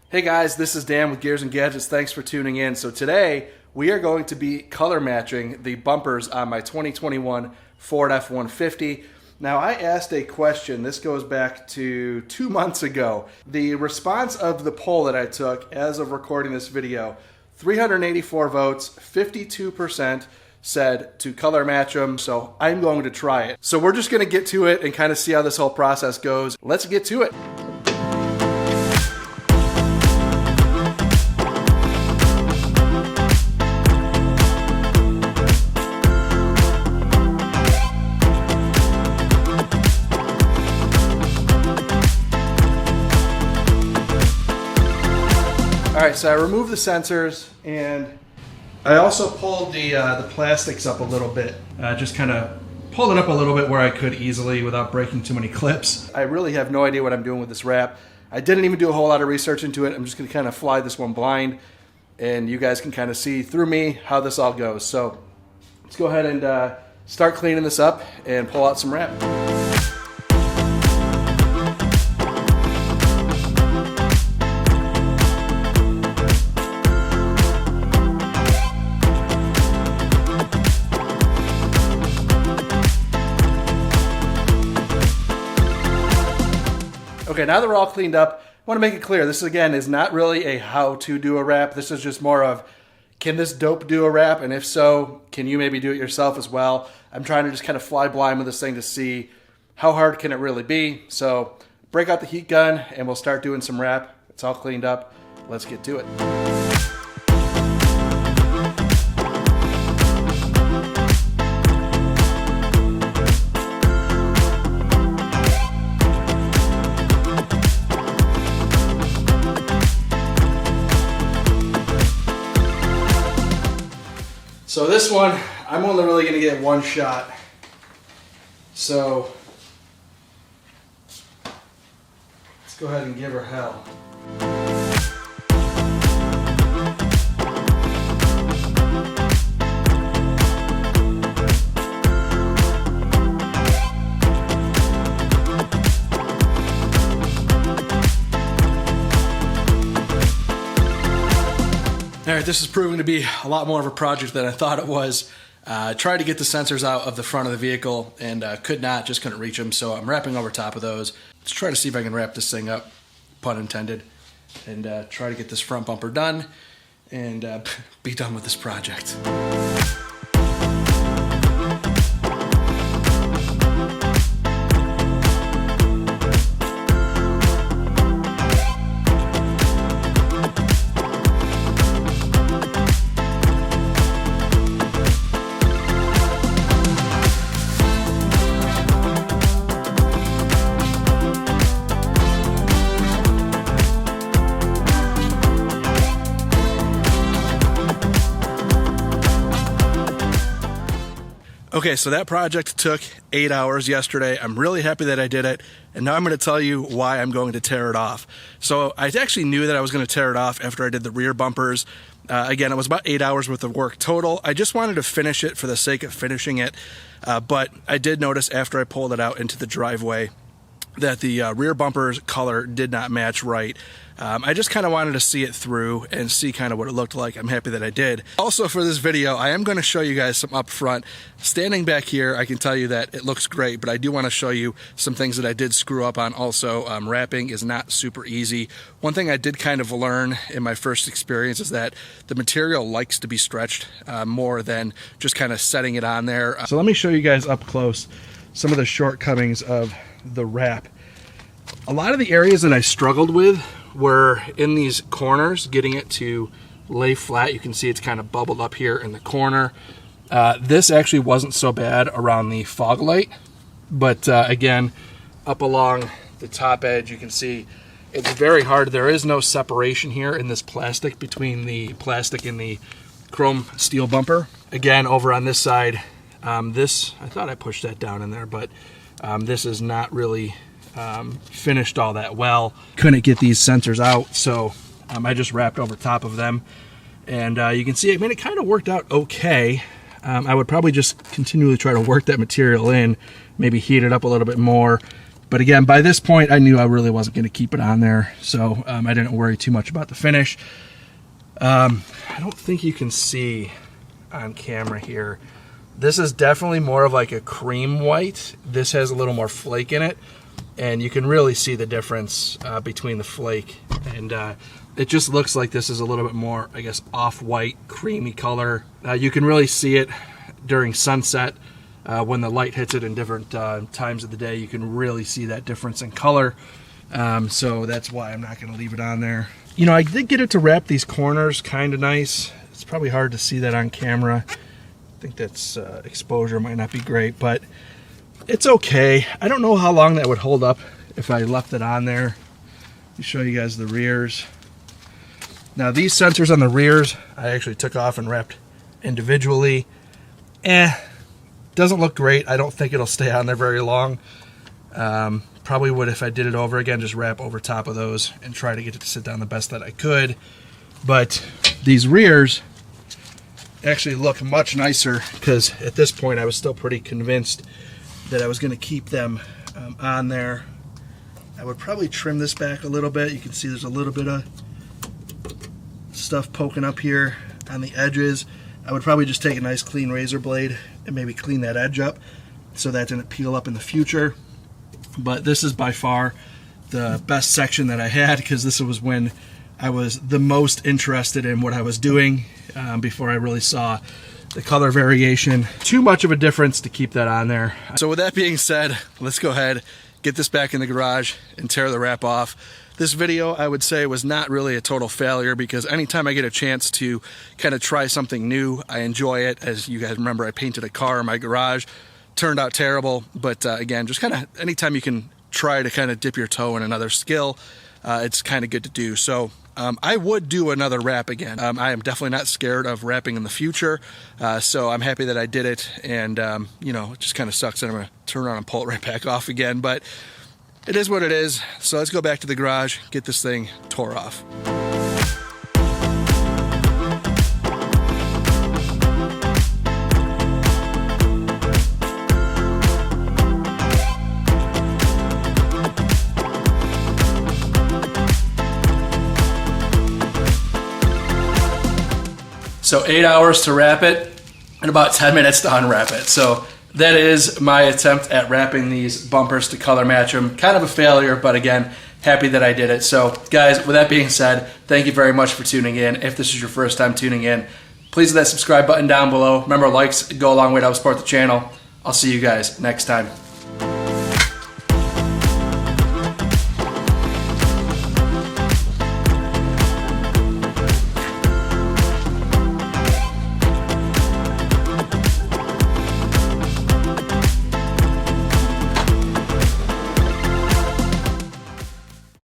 Hey guys, this is Dan with Gears and Gadgets. Thanks for tuning in. So today we are going to be color matching the bumpers on my 2021 Ford F-150. Now I asked a question, this goes back to 2 months ago. The response of the poll that I took as of recording this video, 384 votes, 52% said to color match them, so I'm going to try it. So we're just going to get to it and kind of see how this whole process goes. Let's get to it. Alright, so I removed the sensors and I also pulled the plastics up a little bit. Just kind of pulled it up a little bit where I could easily without breaking too many clips. I really have no idea what I'm doing with this wrap. I didn't even do a whole lot of research into it. I'm just going to kind of fly this one blind and you guys can kind of see through me how this all goes. So let's go ahead and start cleaning this up and pull out some wrap. Okay, now that we're all cleaned up, I want to make it clear, this again is not really a how to do a wrap. This is just more of, can this dope do a wrap? And if so, can you maybe do it yourself as well? I'm trying to just kind of fly blind with this thing to see how hard can it really be. So break out the heat gun and we'll start doing some wrap. It's all cleaned up. Let's get to it. So this one, I'm only really going to get one shot. So let's go ahead and give her hell. Alright, this is proving to be a lot more of a project than I thought it was. Tried to get the sensors out of the front of the vehicle and could not, just couldn't reach them, so I'm wrapping over top of those. Let's try to see if I can wrap this thing up, pun intended, and try to get this front bumper done and be done with this project. Okay, so that project took 8 hours yesterday. I'm really happy that I did it, and now I'm going to tell you why I'm going to tear it off. So I actually knew that I was going to tear it off after I did the rear bumpers. Again, it was about 8 hours worth of work total. I just wanted to finish it for the sake of finishing it, but I did notice after I pulled it out into the driveway that the rear bumper's color did not match right. I just kind of wanted to see it through and see kind of what it looked like. I'm happy that I did. Also for this video, I am going to show you guys some up front. Standing back here, I can tell you that it looks great, but I do want to show you some things that I did screw up on also. Wrapping is not super easy. One thing I did kind of learn in my first experience is that the material likes to be stretched more than just kind of setting it on there. So let me show you guys up close some of the shortcomings of the wrap. A lot of the areas that I struggled with were in these corners, getting it to lay flat. You can see it's kind of bubbled up here in the corner. This actually wasn't so bad around the fog light, but again, up along the top edge, you can see it's very hard. There is no separation here in this plastic between the plastic and the chrome steel bumper. Again, over on this side, this, I thought I pushed that down in there, but this is not really finished all that well. Couldn't get these sensors out, so I just wrapped over top of them, and you can see, I mean, it kind of worked out okay. I would probably just continually try to work that material in, maybe heat it up a little bit more, But again, by this point, I knew I really wasn't going to keep it on there, so I didn't worry too much about the finish. I don't think you can see on camera here. This is definitely more of like a cream white. This has a little more flake in it, and you can really see the difference between the flake. And it just looks like this is a little bit more, I guess, off-white, creamy color. You can really see it during sunset. When the light hits it in different times of the day, you can really see that difference in color. So that's why I'm not going to leave it on there. You know, I did get it to wrap these corners kind of nice. It's probably hard to see that on camera. I think that's exposure might not be great, but it's okay. I don't know how long that would hold up if I left it on there. Let me show you guys the rears. Now these sensors on the rears, I actually took off and wrapped individually. Doesn't look great. I don't think it'll stay on there very long. Probably would, if I did it over again, just wrap over top of those and try to get it to sit down the best that I could. But these rears actually look much nicer, because at this point I was still pretty convinced that I was going to keep them on there. I would probably trim this back a little bit. You can see there's a little bit of stuff poking up here on the edges. I would probably just take a nice clean razor blade and maybe clean that edge up so that didn't peel up in the future. But this is by far the best section that I had, because this was when I was the most interested in what I was doing before I really saw the color variation. Too much of a difference to keep that on there. So with that being said, let's go ahead, get this back in the garage and tear the wrap off. This video, I would say, was not really a total failure, because anytime I get a chance to kind of try something new, I enjoy it. As you guys remember, I painted a car in my garage. Turned out terrible, but again, just kind of anytime you can try to kind of dip your toe in another skill, it's kind of good to do. So I would do another wrap again. I am definitely not scared of wrapping in the future, so I'm happy that I did it. And you know, it just kind of sucks that I'm gonna turn on and pull it right back off again, but it is what it is. So let's go back to the garage, get this thing tore off. So 8 hours to wrap it and about 10 minutes to unwrap it. So that is my attempt at wrapping these bumpers to color match them. Kind of a failure, but again, happy that I did it. So guys, with that being said, thank you very much for tuning in. If this is your first time tuning in, please hit that subscribe button down below. Remember, likes go a long way to help support the channel. I'll see you guys next time.